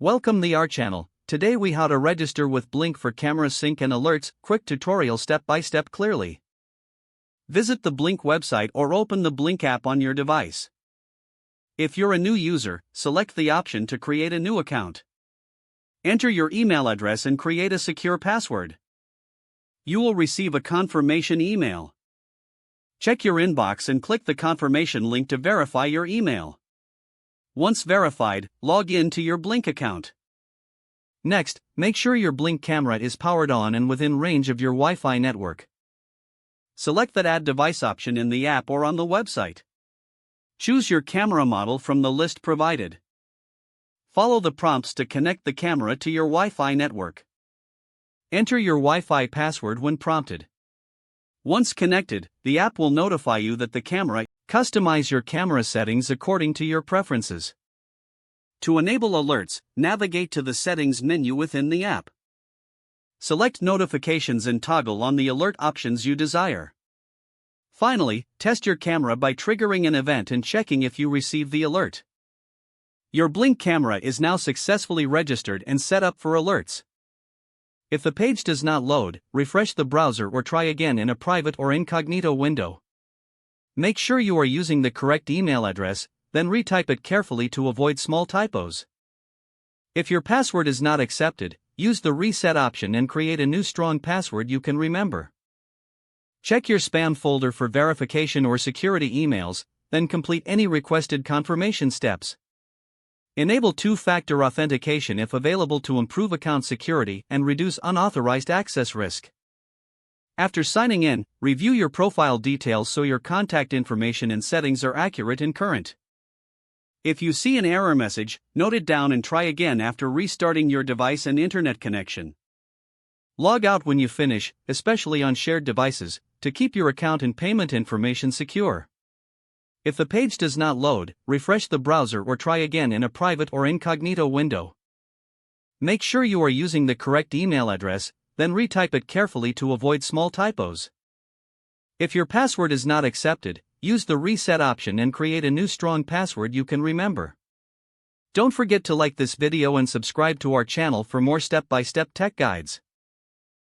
Welcome the our channel. Today we how to register with Blink for camera sync and alerts, quick tutorial step by step clearly. Visit the Blink website or open the Blink app on your device. If you're a new user, select the option to create a new account. Enter your email address and create a secure password. You will receive a confirmation email. Check your inbox and click the confirmation link to verify your email. Once verified, log in to your Blink account. Next, make sure your Blink camera is powered on and within range of your Wi-Fi network. Select that Add Device option in the app or on the website. Choose your camera model from the list provided. Follow the prompts to connect the camera to your Wi-Fi network. Enter your Wi-Fi password when prompted. Once connected, the app will notify you that the camera. Customize your camera settings according to your preferences. To enable alerts, navigate to the Settings menu within the app. Select Notifications and toggle on the alert options you desire. Finally, test your camera by triggering an event and checking if you receive the alert. Your Blink camera is now successfully registered and set up for alerts. If the page does not load, refresh the browser or try again in a private or incognito window. Make sure you are using the correct email address, then retype it carefully to avoid small typos. If your password is not accepted, use the reset option and create a new strong password you can remember. Check your spam folder for verification or security emails, then complete any requested confirmation steps. Enable two-factor authentication if available to improve account security and reduce unauthorized access risk. After signing in, review your profile details so your contact information and settings are accurate and current. If you see an error message, note it down and try again after restarting your device and internet connection. Log out when you finish, especially on shared devices, to keep your account and payment information secure. If the page does not load, refresh the browser or try again in a private or incognito window. Make sure you are using the correct email address, then retype it carefully to avoid small typos. If your password is not accepted, use the reset option and create a new strong password you can remember. Don't forget to like this video and subscribe to our channel for more step-by-step tech guides.